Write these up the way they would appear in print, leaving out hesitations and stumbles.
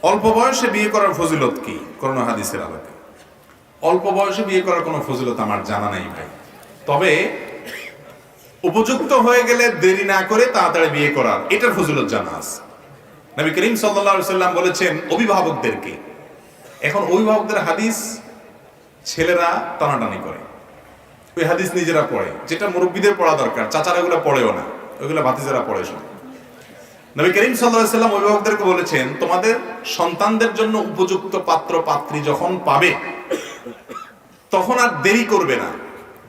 অল্প বয়সে বিয়ে করার ফজিলত কি কোরআন হাদিসের আলোকে? অল্প বয়সে বিয়ে করার কোনো ফজিলত আমার জানা নাই ভাই। তবে উপযুক্ত হয়ে গেলে দেরি না করে তাড়াতাড়ি বিয়ে করার, এটার ফজিলত জানা আছে। নবী করিম সাল্লাল্লাহু আলাইহি সাল্লাম বলেছেন অভিভাবকদেরকে, এখন অভিভাবকদের হাদিস ছেলেরা টানাটানি করে, ওই হাদিস নিজেরা পড়ে, যেটা মুরব্বীদের পড়া দরকার, চাচারা এগুলো পড়েও না, ওইগুলো ভাতিজারা পড়ে শুনে। নবী করিম সাল্লাল্লাহু আলাইহি সাল্লাম অভিভাবকদেরকে বলেছেন, তোমাদের সন্তানদের জন্য উপযুক্ত পাত্র পাত্রী যখন পাবে তখন আর দেরি করবে না,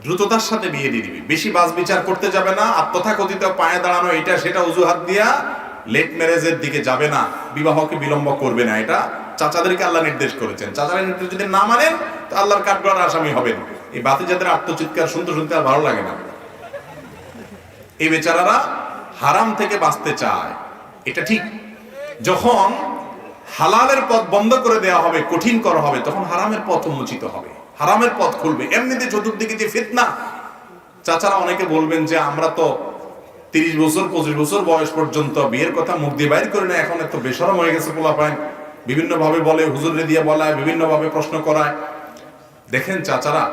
দ্রুততার সাথে বিয়ে দিয়ে দিবে, বেশি বাস বিচার করতে যাবে না, আর তথাকথিত পায়ে দাঁড়ানো এটা সেটা অজুহাত দিয়া লেট ম্যারেজের দিকে যাবে না, বিবাহকে বিলম্ব করবে না। এটা চাচাদেরকে আল্লাহ নির্দেশ করেছেন। চাচারা নির্দেশ যদি না মানেন তো আল্লাহর কাঠগড়ার আসামি হবেন। এই বাতিজাদের আত্মচিৎকার শুনতে শুনতে আর ভালো লাগে না। এই বেচারারা হারাম থেকে বাঁচতে চায়, এটা ঠিক। যখন হালালের পথ বন্ধ করে দেওয়া হবে, কঠিন করা হবে, তখন হারামের পথ উন্মোচিত হবে, হারামের পথ খুলবে। এমনিতে চতুর্দিকে যে ফিতনা, চাচারা অনেকে বলবেন যে আমরা তো 30 বছর 25 বছর বয়স পর্যন্ত বিয়ের কথা মুখ দিয়ে বাইর করি না, এখন এত বেশরম হয়ে গেছে পোলাপাইন, বিভিন্ন ভাবে বলে, হুজুরে দিয়ে বলায়, বিভিন্ন ভাবে প্রশ্ন করায়। দেখেন চাচারা,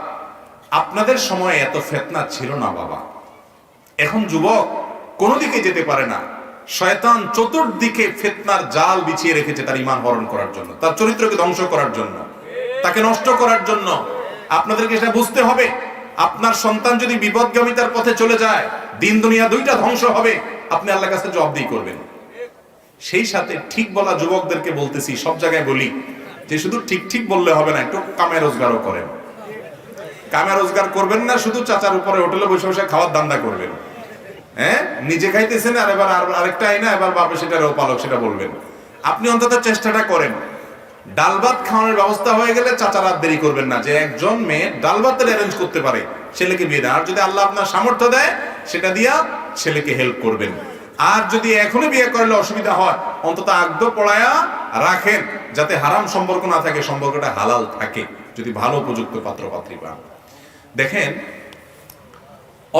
আপনাদের সময় এত ফিতনা ছিল না বাবা। এখন যুবক কোন দিকে যেতে পারে না, শয়তান চতুর্দিকে ফিতনার জাল বিছিয়ে রেখেছে তার ঈমান হরণ করার জন্য, তার চরিত্রকে ধ্বংস করার জন্য, তাকে নষ্ট করার জন্য। আপনাদেরকে সেটা বুঝতে হবে। আপনার সন্তান যদি বিপদগামিতার পথে চলে যায়, দিন দুনিয়া দুইটা ধ্বংস হবে, আপনি আল্লাহর কাছে জবাবদিহি করবেন। সেই সাথে ঠিক বলা যুবকদেরকে বলতেছি, সব জায়গায় বলি যে শুধু ঠিক ঠিক বললে হবে না, একটু কামে রোজগারও করেন। কামে রোজগার করবেন না, শুধু চাচার উপরে হোটেলে বসে বসে খাওয়ার ধান্দা করবেন। হ্যাঁ, নিজে খাইতেছেন আর এবার আরেকটা আইনা এবার বাপে সেটারও পালক, সেটা বলবেন। আপনি অন্তত চেষ্টাটা করেন। ডাল ভাত খাওয়ানোর ব্যবস্থা হয়ে গেলে চাচারা দেরি করবেন না, যে একজন মেয়ে ডাল ভাতের অ্যারেঞ্জ করতে পারে, ছেলেকে বিয়ে দেন। আর যদি আল্লাহ আপনার সামর্থ্য দেয়, সেটা দিয়া ছেলেকে হেল্প করবেন। আর যদি এখনই বিয়ে করলে অসুবিধা হয়, অন্তত আগদ পড়ায়া রাখেন, যাতে হারাম সম্পর্ক না থাকে, সম্পর্কটা হালাল থাকে, যদি ভালো উপযুক্ত পাত্র পাত্রী পান। দেখেন,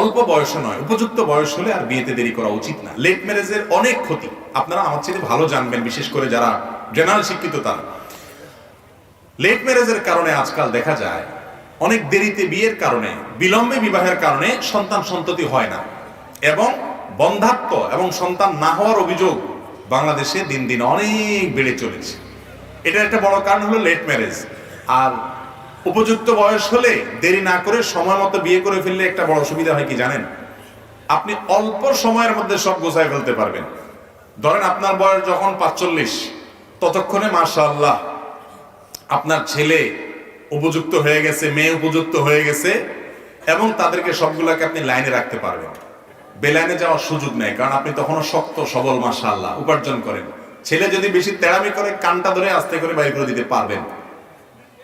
অল্প বয়স নয়, উপযুক্ত বয়স হলে আর বিয়েতে দেরি করা উচিত না। লেট ম্যারেজের অনেক ক্ষতি আপনারা আমার চেয়ে ভালো জানবেন, বিশেষ করে যারা জেনারেল শিক্ষিত তারা। লেট ম্যারেজের কারণে আজকাল দেখা যায় অনেক দেরিতে বিয়ের কারণে, বিলম্বে বিবাহের কারণে সন্তান সন্ততি হয় না, এবং বন্ধাত্ব এবং সন্তান না হওয়ার অভিযোগ বাংলাদেশে দিন দিন অনেক বেড়ে চলেছে। এটার একটা বড় কারণ হলো লেট ম্যারেজ। আর উপযুক্ত বয়স হলে দেরি না করে সময় মতো বিয়ে করে ফেললে একটা বড় সুবিধা হয় কি জানেন? আপনি অল্প সময়ের মধ্যে সব গোছায় ফেলতে পারবেন। ধরেন আপনার বয়স যখন 45, ততক্ষণে মাশাআল্লাহ আপনার ছেলে উপযুক্ত হয়ে গেছে, মেয়ে উপযুক্ত হয়ে গেছে, এবং তাদেরকে সবগুলোকে আপনি লাইনে রাখতে পারবেন। বেলাইনে যাওয়ার সুযোগ নেই, কারণ আপনি তখনও শক্ত সবল মাশাআল্লাহ উপার্জন করেন। ছেলে যদি বেশি তেড়ামি করে, কানটা ধরে আস্তে করে বাইর করে দিতে পারবেন।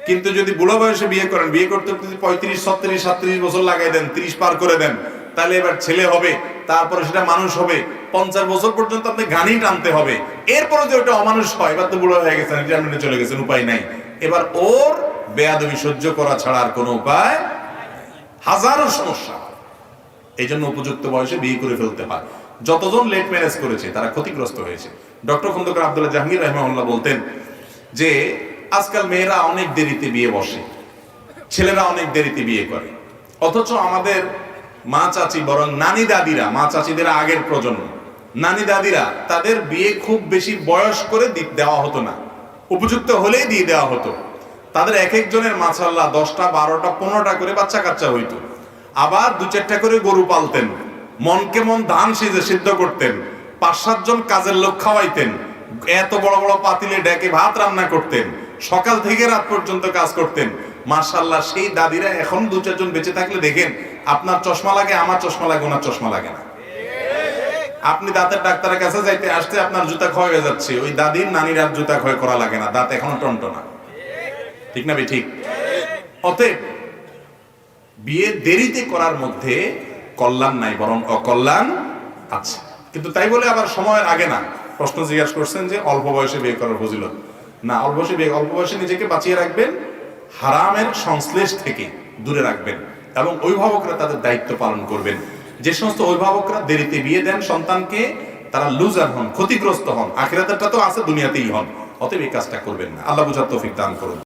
কিন্তু যদি বুড়ো বয়সে বিয়ে করেন, বিয়ে করতে যদি 35, 36, 37 বছর লাগাই দেন, 30 পার করে দেন, তাহলে এবার ছেলে হবে, তারপরে সেটা মানুষ হবে, 50 বছর পর্যন্ত আপনি গানই টানতে হবে। এরপরে যে ওটা অমানুষ হয়, এবার তো বুড়ো হয়ে গেছেন, রিটায়ারমেন্টে চলে গেছেন, উপায় নাই। এবার ওর বেয়াদবি সহ্য করা ছাড়া আর কোনো উপায়, হাজারো সমস্যা। এই জন্য উপযুক্ত বয়সে বিয়ে করে ফেলতে হয়। যতজন লেট ম্যারেজ করেছে তারা ক্ষতিগ্রস্ত হয়েছে। ডক্টর খন্দকার আব্দুল্লাহ জাহাঙ্গীর রাহিমাহুল্লাহ বলতেন যে আজকাল মেয়েরা অনেক দেরিতে বিয়ে বসে, ছেলেরা অনেক দেরিতে বিয়ে করে, অথচ আমাদের মা চাচি, বরং নানি দাদিরা, মা চাচিদের আগের প্রজন্ম নানি দাদিরা, তাদের বিয়ে খুব বেশি বয়স করে দেওয়া হতো না, উপযুক্ত হলেই দিয়ে দেওয়া হতো। তাদের এক একজনের মাশাআল্লাহ 10টা 12টা 15টা করে বাচ্চা কাচ্চা হইতো। আবার 2-4টা করে গরু পালতেন, মনকে মন ধান সিদ্ধ করতেন, 5-7 জন কাজের লোক খাওয়াইতেন, এত বড় বড় পাতিলে ডেকে ভাত রান্না করতেন, সকাল থেকে রাত পর্যন্ত কাজ করতেন। মাশাআল্লাহ, সেই দাদিরা এখন 2-4 জন বেঁচে থাকলে দেখেন আপনার চশমা লাগে, আমার চশমা লাগে, ওনার চশমা লাগে না। আপনি দাঁতের ডাক্তারের কাছে যাইতে আসতে আপনার জুতা ক্ষয় হয়ে যাচ্ছে, ওই দাদির নানির আর জুতা ক্ষয় করা লাগে না, দাঁত এখনো টনটনা। ঠিক না ঠিক? অতএব বিয়ে দেরিতে করার মধ্যে কল্যাণ নাই, বরং অকল্যাণ আছে। কিন্তু তাই বলে আবার সময়ের আগে না। প্রশ্ন জিজ্ঞাসা করছেন যে অল্প বয়সে বিয়ে করার ফজিলত না, অল্প বয়সে নিজেকে বাঁচিয়ে রাখবেন, হারামের সংশ্লেষ থেকে দূরে রাখবেন, এবং অভিভাবকরা তাদের দায়িত্ব পালন করবেন। যে সমস্ত অভিভাবকরা দেরিতে বিয়ে দেন সন্তানকে, তারা লুজার হন, ক্ষতিগ্রস্ত হন। আখিরাতেরটা তো আছে, দুনিয়াতেই হন। অতএব এই কাজটা করবেন না। আল্লাহ বুঝার তৌফিক দান করুন।